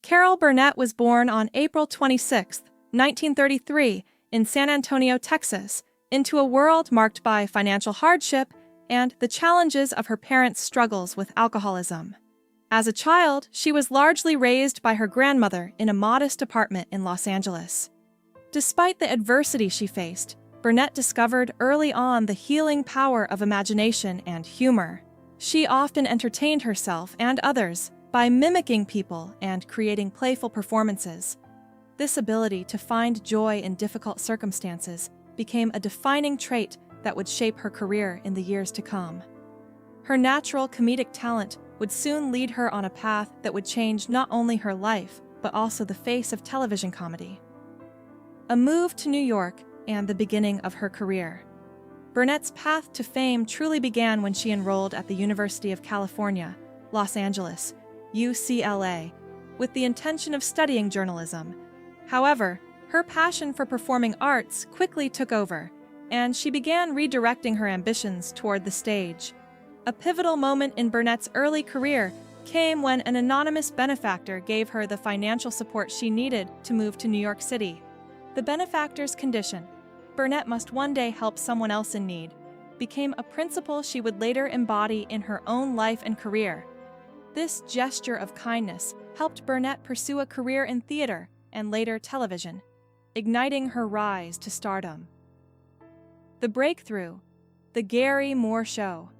Carol Burnett was born on April 26, 1933, in San Antonio, Texas, into a world marked by financial hardship and the challenges of her parents' struggles with alcoholism. As a child, she was largely raised by her grandmother in a modest apartment in Los Angeles. Despite the adversity she faced, Burnett discovered early on the healing power of imagination and humor. She often entertained herself and others by mimicking people and creating playful performances. This ability to find joy in difficult circumstances became a defining trait that would shape her career in the years to come. Her natural comedic talent would soon lead her on a path that would change not only her life, but also the face of television comedy. A move to New York and the beginning of her career. Burnett's path to fame truly began when she enrolled at the University of California, Los Angeles, UCLA, with the intention of studying journalism. However, her passion for performing arts quickly took over, and she began redirecting her ambitions toward the stage. A pivotal moment in Burnett's early career came when an anonymous benefactor gave her the financial support she needed to move to New York City. The benefactor's condition, Burnett must one day help someone else in need, became a principle she would later embody in her own life and career. This gesture of kindness helped Burnett pursue a career in theater and later television, igniting her rise to stardom. The breakthrough, The Gary Moore Show.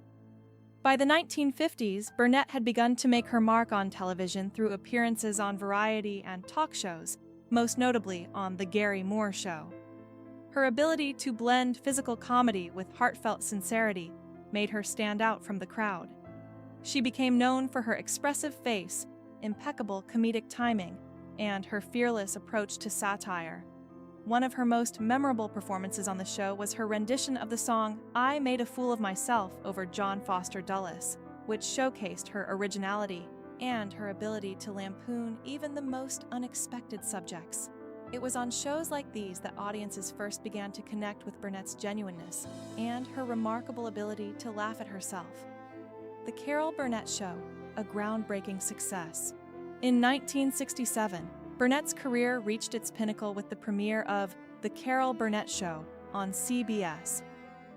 By the 1950s, Burnett had begun to make her mark on television through appearances on variety and talk shows, most notably on The Gary Moore Show. Her ability to blend physical comedy with heartfelt sincerity made her stand out from the crowd. She became known for her expressive face, impeccable comedic timing, and her fearless approach to satire. One of her most memorable performances on the show was her rendition of the song "I Made a Fool of Myself" over John Foster Dulles, which showcased her originality and her ability to lampoon even the most unexpected subjects. It was on shows like these that audiences first began to connect with Burnett's genuineness and her remarkable ability to laugh at herself. The Carol Burnett Show, a groundbreaking success. In 1967, Burnett's career reached its pinnacle with the premiere of The Carol Burnett Show on CBS.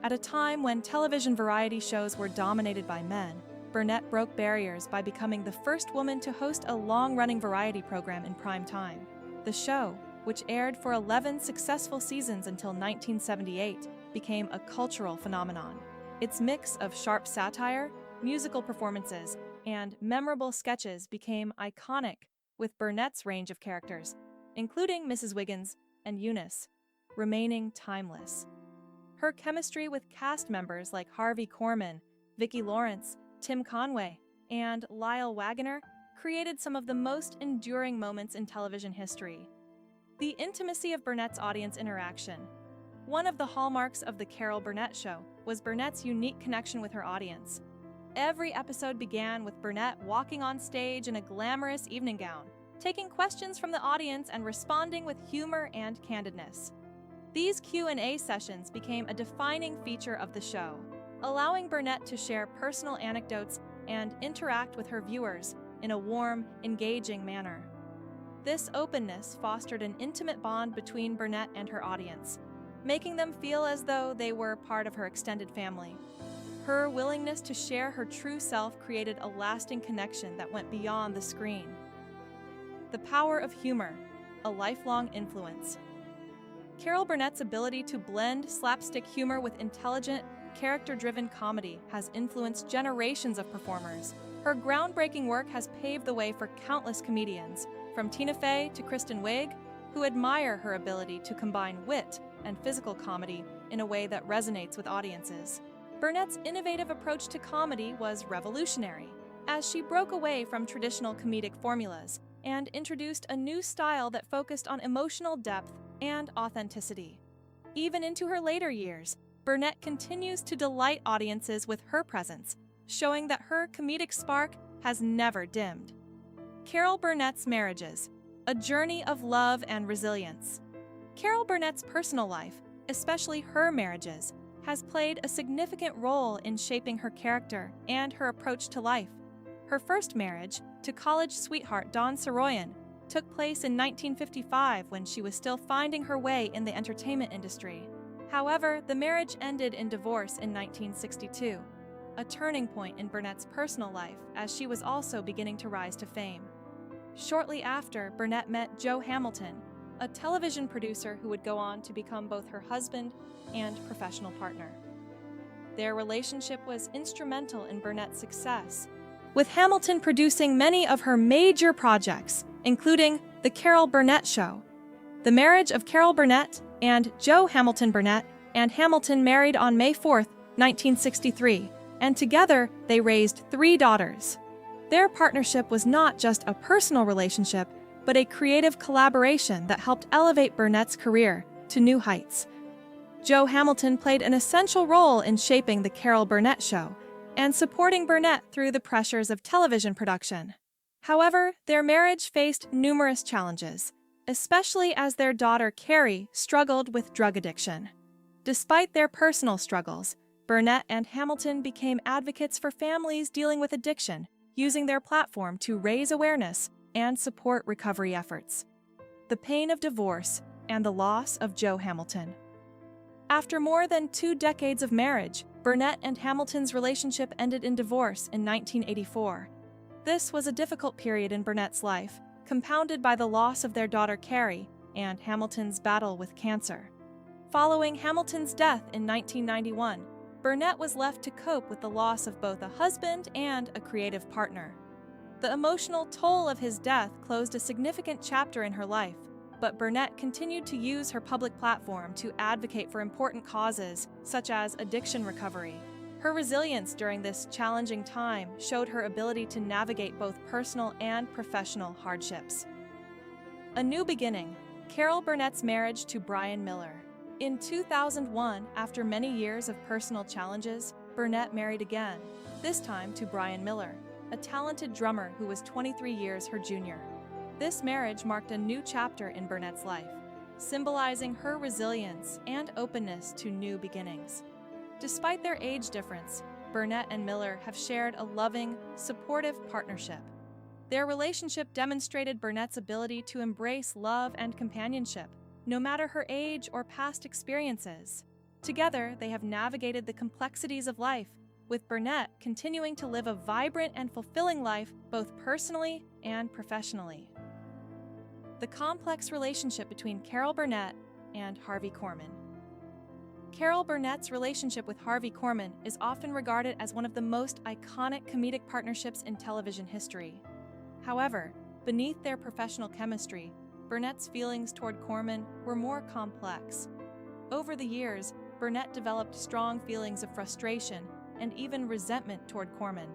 At a time when television variety shows were dominated by men, Burnett broke barriers by becoming the first woman to host a long-running variety program in prime time. The show, which aired for 11 successful seasons until 1978, became a cultural phenomenon. Its mix of sharp satire, musical performances, and memorable sketches became iconic, with Burnett's range of characters, including Mrs. Wiggins and Eunice, remaining timeless. Her chemistry with cast members like Harvey Korman, Vicki Lawrence, Tim Conway, and Lyle Waggoner created some of the most enduring moments in television history. The intimacy of Burnett's audience interaction. One of the hallmarks of The Carol Burnett Show was Burnett's unique connection with her audience. Every episode began with Burnett walking on stage in a glamorous evening gown, taking questions from the audience and responding with humor and candidness. These Q&A sessions became a defining feature of the show, allowing Burnett to share personal anecdotes and interact with her viewers in a warm, engaging manner. This openness fostered an intimate bond between Burnett and her audience, making them feel as though they were part of her extended family. Her willingness to share her true self created a lasting connection that went beyond the screen. The power of humor, a lifelong influence. Carol Burnett's ability to blend slapstick humor with intelligent, character-driven comedy has influenced generations of performers. Her groundbreaking work has paved the way for countless comedians, from Tina Fey to Kristen Wiig, who admire her ability to combine wit and physical comedy in a way that resonates with audiences. Burnett's innovative approach to comedy was revolutionary, as she broke away from traditional comedic formulas and introduced a new style that focused on emotional depth and authenticity. Even into her later years, Burnett continues to delight audiences with her presence, showing that her comedic spark has never dimmed. Carol Burnett's marriages, a journey of love and resilience. Carol Burnett's personal life, especially her marriages, has played a significant role in shaping her character and her approach to life. Her first marriage, to college sweetheart Don Saroyan, took place in 1955 when she was still finding her way in the entertainment industry. However, the marriage ended in divorce in 1962, a turning point in Burnett's personal life as she was also beginning to rise to fame. Shortly after, Burnett met Joe Hamilton, a television producer who would go on to become both her husband and professional partner. Their relationship was instrumental in Burnett's success, with Hamilton producing many of her major projects, including The Carol Burnett Show. The marriage of Carol Burnett and Joe Hamilton Burnett and Hamilton married on May 4, 1963, and together they raised 3 daughters. Their partnership was not just a personal relationship, but a creative collaboration that helped elevate Burnett's career to new heights. Joe Hamilton played an essential role in shaping The Carol Burnett Show and supporting Burnett through the pressures of television production. However, their marriage faced numerous challenges, especially as their daughter Carrie struggled with drug addiction. Despite their personal struggles, Burnett and Hamilton became advocates for families dealing with addiction, using their platform to raise awareness and support recovery efforts. The pain of divorce and the loss of Joe Hamilton. After more than 2 decades of marriage, Burnett and Hamilton's relationship ended in divorce in 1984. This was a difficult period in Burnett's life, compounded by the loss of their daughter Carrie and Hamilton's battle with cancer. Following Hamilton's death in 1991, Burnett was left to cope with the loss of both a husband and a creative partner. The emotional toll of his death closed a significant chapter in her life, but Burnett continued to use her public platform to advocate for important causes, such as addiction recovery. Her resilience during this challenging time showed her ability to navigate both personal and professional hardships. A new beginning, Carol Burnett's marriage to Brian Miller. In 2001, after many years of personal challenges, Burnett married again, this time to Brian Miller, a talented drummer who was 23 years her junior. This marriage marked a new chapter in Burnett's life, symbolizing her resilience and openness to new beginnings. Despite their age difference, Burnett and Miller have shared a loving, supportive partnership. Their relationship demonstrated Burnett's ability to embrace love and companionship, no matter her age or past experiences. Together, they have navigated the complexities of life, with Burnett continuing to live a vibrant and fulfilling life both personally and professionally. The complex relationship between Carol Burnett and Harvey Korman. Carol Burnett's relationship with Harvey Korman is often regarded as one of the most iconic comedic partnerships in television history. However, beneath their professional chemistry, Burnett's feelings toward Korman were more complex. Over the years, Burnett developed strong feelings of frustration and even resentment toward Korman.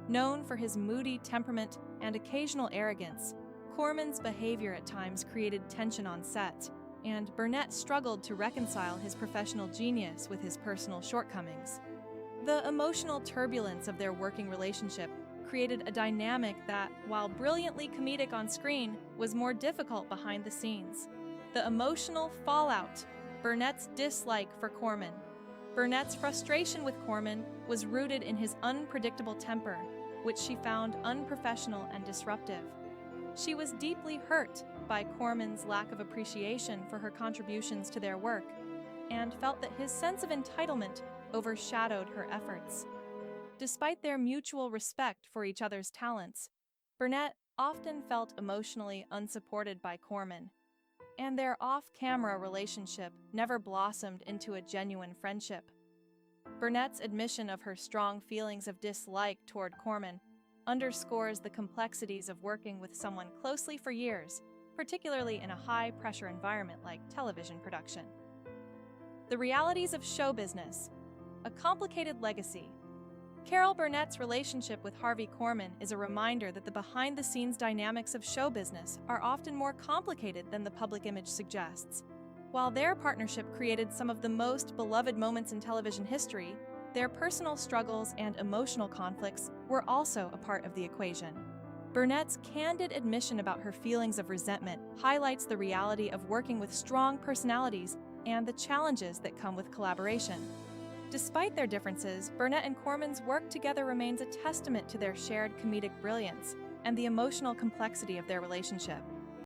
Known for his moody temperament and occasional arrogance, Korman's behavior at times created tension on set, and Burnett struggled to reconcile his professional genius with his personal shortcomings. The emotional turbulence of their working relationship created a dynamic that, while brilliantly comedic on screen, was more difficult behind the scenes. The emotional fallout, Burnett's dislike for Korman. Burnett's frustration with Korman was rooted in his unpredictable temper, which she found unprofessional and disruptive. She was deeply hurt by Korman's lack of appreciation for her contributions to their work, and felt that his sense of entitlement overshadowed her efforts. Despite their mutual respect for each other's talents, Burnett often felt emotionally unsupported by Korman, and their off-camera relationship never blossomed into a genuine friendship. Burnett's admission of her strong feelings of dislike toward Korman underscores the complexities of working with someone closely for years, particularly in a high-pressure environment like television production. The realities of show business, a complicated legacy. Carol Burnett's relationship with Harvey Korman is a reminder that the behind-the-scenes dynamics of show business are often more complicated than the public image suggests. While their partnership created some of the most beloved moments in television history, their personal struggles and emotional conflicts were also a part of the equation. Burnett's candid admission about her feelings of resentment highlights the reality of working with strong personalities and the challenges that come with collaboration. Despite their differences, Burnett and Korman's work together remains a testament to their shared comedic brilliance and the emotional complexity of their relationship.